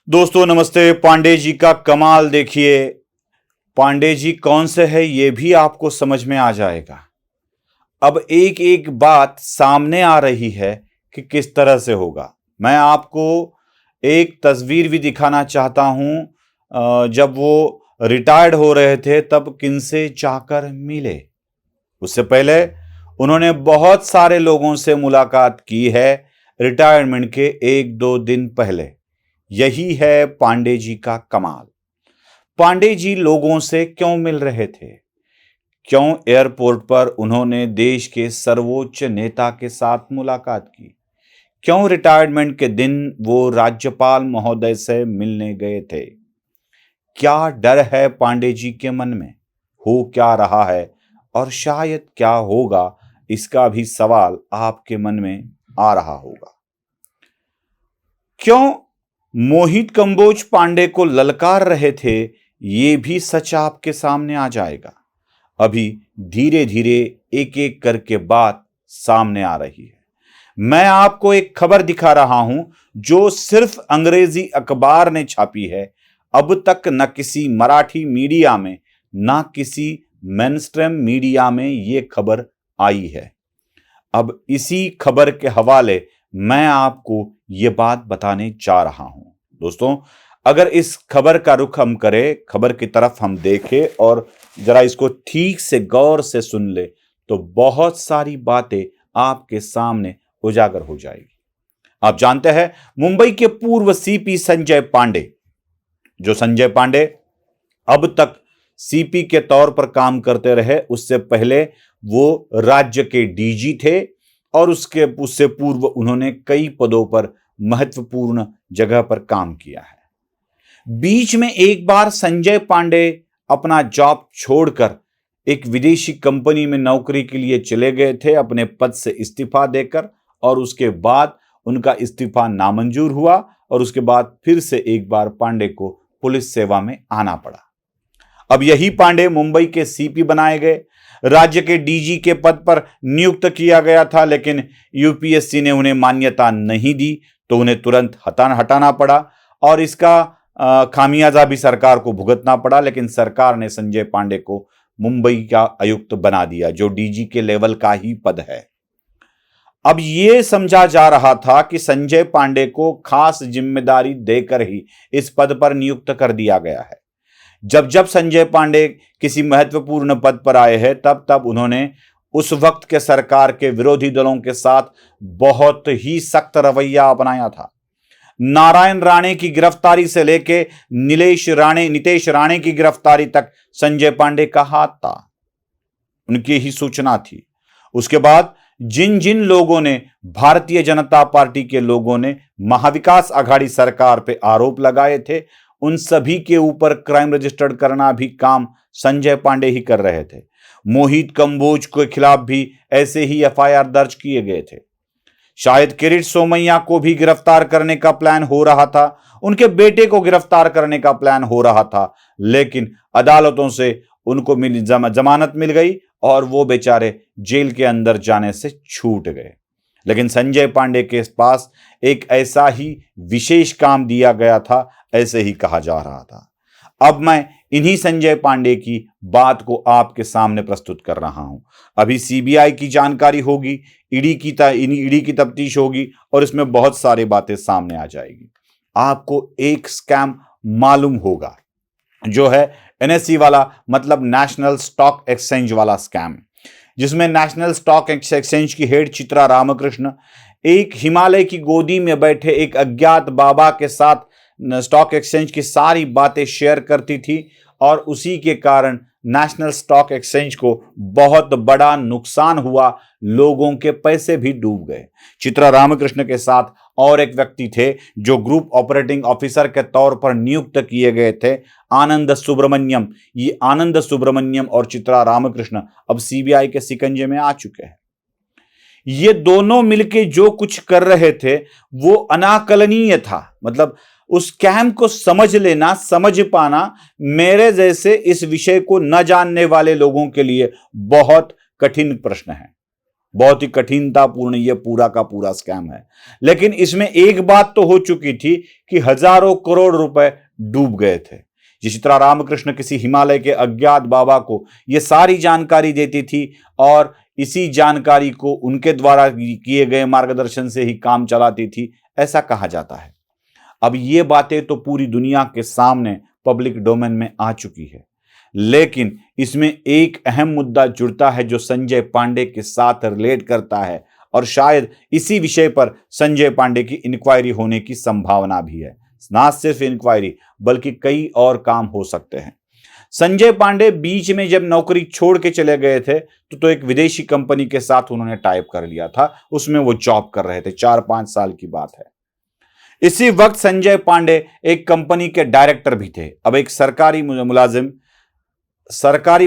दोस्तों नमस्ते। पांडे जी का कमाल देखिए। पांडे जी कौन से है ये भी आपको समझ में आ जाएगा। अब एक एक बात सामने आ रही है कि किस तरह से होगा। मैं आपको एक तस्वीर भी दिखाना चाहता हूं। जब वो रिटायर्ड हो रहे थे तब किनसे जाकर मिले। उससे पहले उन्होंने बहुत सारे लोगों से मुलाकात की है रिटायरमेंट के एक दो दिन पहले। यही है पांडे जी का कमाल। पांडे जी लोगों से क्यों मिल रहे थे? क्यों एयरपोर्ट पर उन्होंने देश के सर्वोच्च नेता के साथ मुलाकात की? क्यों रिटायरमेंट के दिन वो राज्यपाल महोदय से मिलने गए थे? क्या डर है पांडे जी के मन में? हो क्या रहा है और शायद क्या होगा, इसका भी सवाल आपके मन में आ रहा होगा। क्यों मोहित कंबोज पांडे को ललकार रहे थे, ये भी सच आपके सामने आ जाएगा। अभी धीरे धीरे एक एक करके बात सामने आ रही है। मैं आपको एक खबर दिखा रहा हूं जो सिर्फ अंग्रेजी अखबार ने छापी है। अब तक न किसी मराठी मीडिया में ना किसी मेनस्ट्रीम मीडिया में यह खबर आई है। अब इसी खबर के हवाले मैं आपको यह बात बताने जा रहा हूं। दोस्तों, अगर इस खबर का रुख हम करें, खबर की तरफ हम देखें और जरा इसको ठीक से गौर से सुन ले तो बहुत सारी बातें आपके सामने उजागर हो जाएगी। आप जानते हैं मुंबई के पूर्व सीपी संजय पांडे, जो संजय पांडे अब तक सीपी के तौर पर काम करते रहे, उससे पहले वो राज्य के डीजी थे और उससे पूर्व उन्होंने कई पदों पर महत्वपूर्ण जगह पर काम किया है। बीच में एक बार संजय पांडे अपना जॉब छोड़कर एक विदेशी कंपनी में नौकरी के लिए चले गए थे अपने पद से इस्तीफा देकर, और उसके बाद उनका इस्तीफा नामंजूर हुआ और उसके बाद फिर से एक बार पांडे को पुलिस सेवा में आना पड़ा। अब यही पांडे मुंबई के सीपी बनाए गए। राज्य के डीजी के पद पर नियुक्त किया गया था, लेकिन यूपीएससी ने उन्हें मान्यता नहीं दी तो उन्हें तुरंत हटाना पड़ा और इसका खामियाजा भी सरकार को भुगतना पड़ा। लेकिन सरकार ने संजय पांडे को मुंबई का आयुक्त बना दिया, जो डीजी के लेवल का ही पद है। अब यह समझा जा रहा था कि संजय पांडे को खास जिम्मेदारी देकर ही इस पद पर नियुक्त कर दिया गया है। जब जब संजय पांडे किसी महत्वपूर्ण पद पर आए हैं तब तब उन्होंने उस वक्त के सरकार के विरोधी दलों के साथ बहुत ही सख्त रवैया अपनाया था। नारायण राणे की गिरफ्तारी से लेके नितेश राणे की गिरफ्तारी तक संजय पांडे का हाथ था, उनकी ही सूचना थी। उसके बाद जिन जिन लोगों ने, भारतीय जनता पार्टी के लोगों ने महाविकास आघाड़ी सरकार पे आरोप लगाए थे, उन सभी के ऊपर क्राइम रजिस्टर्ड करना भी काम संजय पांडे ही कर रहे थे। मोहित कंबोज के खिलाफ भी ऐसे ही एफआईआर दर्ज किए गए थे। शायद किरीट सोमैया को भी गिरफ्तार करने का प्लान हो रहा था, उनके बेटे को गिरफ्तार करने का प्लान हो रहा था, लेकिन अदालतों से उनको जमानत मिल गई और वो बेचारे जेल के अंदर जाने से छूट गए। लेकिन संजय पांडे के पास एक ऐसा ही विशेष काम दिया गया था, ऐसे ही कहा जा रहा था। अब मैं इन्हीं संजय पांडे की बात को आपके सामने प्रस्तुत कर रहा हूं। अभी सीबीआई की जानकारी होगी, ईडी की तफ्तीश होगी और इसमें बहुत सारी बातें सामने आ जाएगी। आपको एक स्कैम मालूम होगा, जो है एनएसई वाला, मतलब नेशनल स्टॉक एक्सचेंज वाला स्कैम, जिसमें नेशनल स्टॉक एक्सचेंज की हेड चित्रा रामकृष्ण एक हिमालय की गोदी में बैठे एक अज्ञात बाबा के साथ स्टॉक एक्सचेंज की सारी बातें शेयर करती थी और उसी के कारण नेशनल स्टॉक एक्सचेंज को बहुत बड़ा नुकसान हुआ, लोगों के पैसे भी डूब गए। चित्रा रामकृष्ण के साथ और एक व्यक्ति थे जो ग्रुप ऑपरेटिंग ऑफिसर के तौर पर नियुक्त किए गए थे, आनंद सुब्रमण्यम। ये आनंद सुब्रमण्यम और चित्रा रामकृष्ण अब सीबीआई के शिकंजे में आ चुके हैं। ये दोनों मिलके जो कुछ कर रहे थे वो अनाकलनीय था। मतलब उस स्कैम को समझ लेना, समझ पाना मेरे जैसे इस विषय को न जानने वाले लोगों के लिए बहुत कठिन प्रश्न है। बहुत ही कठिनतापूर्ण ये पूरा का पूरा स्कैम है। लेकिन इसमें एक बात तो हो चुकी थी कि हजारों करोड़ रुपए डूब गए थे। जिस तरह रामकृष्ण किसी हिमालय के अज्ञात बाबा को यह सारी जानकारी देती थी और इसी जानकारी को उनके द्वारा किए गए मार्गदर्शन से ही काम चलाती थी, ऐसा कहा जाता है। अब ये बातें तो पूरी दुनिया के सामने पब्लिक डोमेन में आ चुकी है, लेकिन इसमें एक अहम मुद्दा जुड़ता है जो संजय पांडे के साथ रिलेट करता है और शायद इसी विषय पर संजय पांडे की इंक्वायरी होने की संभावना भी है। ना सिर्फ इंक्वायरी बल्कि कई और काम हो सकते हैं। संजय पांडे बीच में जब नौकरी छोड़ के चले गए थे तो एक विदेशी कंपनी के साथ उन्होंने टाइप कर लिया था, उसमें वो जॉब कर रहे थे। 4-5 साल की बात है। इसी वक्त संजय पांडे एक कंपनी के डायरेक्टर भी थे। अब एक सरकारी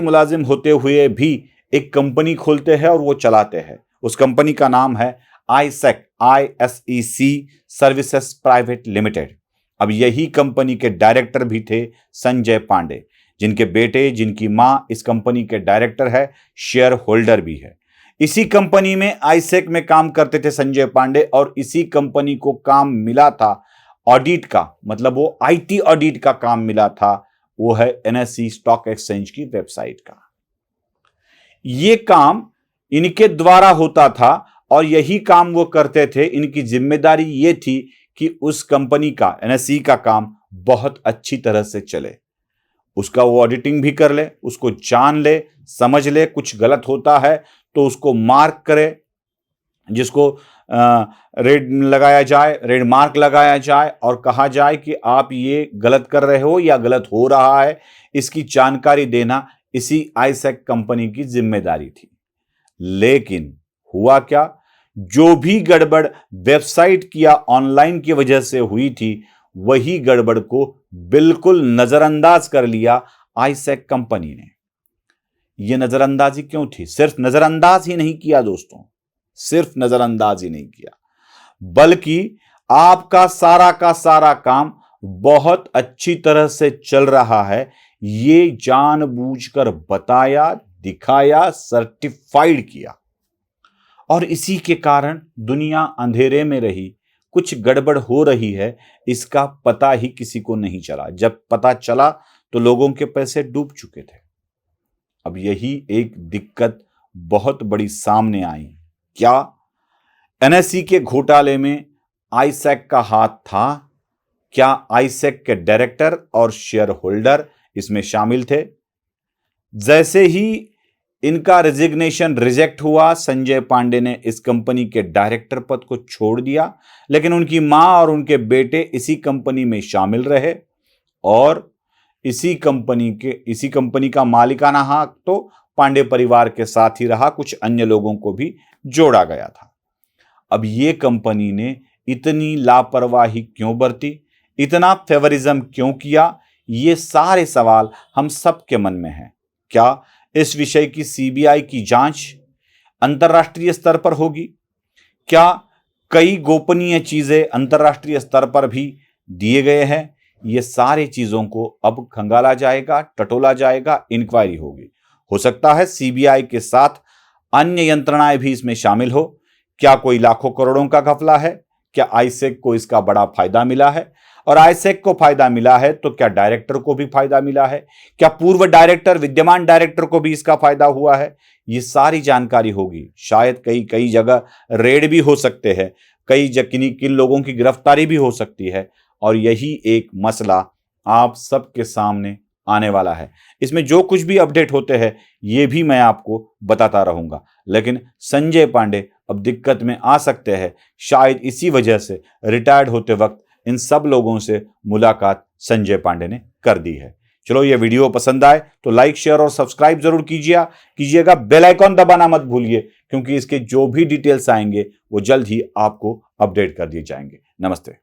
मुलाजिम होते हुए भी एक कंपनी खोलते हैं और वो चलाते हैं। उस कंपनी का नाम है आईसेक सर्विसेज प्राइवेट लिमिटेड। अब यही कंपनी के डायरेक्टर भी थे संजय पांडे, जिनके बेटे, जिनकी मां इस कंपनी के डायरेक्टर है, शेयर होल्डर भी है। इसी कंपनी में आईसेक में काम करते थे संजय पांडे और इसी कंपनी को काम मिला था ऑडिट का, मतलब वो आईटी ऑडिट का काम मिला था। वो है एनएसई स्टॉक एक्सचेंज की वेबसाइट का। ये काम इनके द्वारा होता था और यही काम वो करते थे। इनकी जिम्मेदारी ये थी कि उस कंपनी का, एनएसई का काम बहुत अच्छी तरह से चले, उसका वो ऑडिटिंग भी कर ले, उसको जान ले, समझ ले। कुछ गलत होता है तो उसको मार्क करे, जिसको रेड मार्क लगाया जाए और कहा जाए कि आप ये गलत कर रहे हो या गलत हो रहा है, इसकी जानकारी देना इसी आईसेक कंपनी की जिम्मेदारी थी। लेकिन हुआ क्या, जो भी गड़बड़ वेबसाइट या ऑनलाइन की वजह से हुई थी, वही गड़बड़ को बिल्कुल नजरअंदाज कर लिया आईसेक कंपनी ने। यह नजरअंदाजी क्यों थी? सिर्फ नजरअंदाज ही नहीं किया दोस्तों, सिर्फ नजरअंदाज ही नहीं किया, बल्कि आपका सारा का सारा काम बहुत अच्छी तरह से चल रहा है, ये जानबूझकर बताया, दिखाया, सर्टिफाइड किया। और इसी के कारण दुनिया अंधेरे में रही। कुछ गड़बड़ हो रही है, इसका पता ही किसी को नहीं चला। जब पता चला तो लोगों के पैसे डूब चुके थे। अब यही एक दिक्कत बहुत बड़ी सामने आई। क्या एनएसई के घोटाले में आईसेक का हाथ था? क्या आईसेक के डायरेक्टर और शेयर होल्डर इसमें शामिल थे? जैसे ही इनका रेजिग्नेशन रिजेक्ट हुआ, संजय पांडे ने इस कंपनी के डायरेक्टर पद को छोड़ दिया, लेकिन उनकी मां और उनके बेटे इसी कंपनी में शामिल रहे और इसी कंपनी का मालिकाना हक तो पांडे परिवार के साथ ही रहा, कुछ अन्य लोगों को भी जोड़ा गया था। अब ये कंपनी ने इतनी लापरवाही क्यों बरती, इतना फेवरिज्म क्यों किया, ये सारे सवाल हम सबके मन में हैं। क्या इस विषय की सीबीआई की जांच अंतर्राष्ट्रीय स्तर पर होगी? क्या कई गोपनीय चीजें अंतर्राष्ट्रीय स्तर पर भी दिए गए हैं? ये सारे चीजों को अब खंगाला जाएगा, टटोला जाएगा, इंक्वायरी होगी। हो सकता है सीबीआई के साथ अन्य यंत्रणाएं भी इसमें शामिल हो। क्या कोई लाखों करोड़ों का घपला है? क्या आईसेक को इसका बड़ा फायदा मिला है? और आईसेक को फायदा मिला है तो क्या डायरेक्टर को भी फायदा मिला है? क्या पूर्व डायरेक्टर, विद्यमान डायरेक्टर को भी इसका फायदा हुआ है? ये सारी जानकारी होगी। शायद कई जगह रेड भी हो सकते हैं, किन लोगों की गिरफ्तारी भी हो सकती है और यही एक मसला आप सबके सामने आने वाला है। इसमें जो कुछ भी अपडेट होते हैं ये भी मैं आपको बताता रहूंगा। लेकिन संजय पांडे अब दिक्कत में आ सकते हैं, शायद इसी वजह से रिटायर्ड होते वक्त इन सब लोगों से मुलाकात संजय पांडे ने कर दी है। चलो, ये वीडियो पसंद आए तो लाइक, शेयर और सब्सक्राइब जरूर कीजिएगा। बेल आइकॉन दबाना मत भूलिए, क्योंकि इसके जो भी डिटेल्स आएंगे वो जल्द ही आपको अपडेट कर दिए जाएंगे। नमस्ते।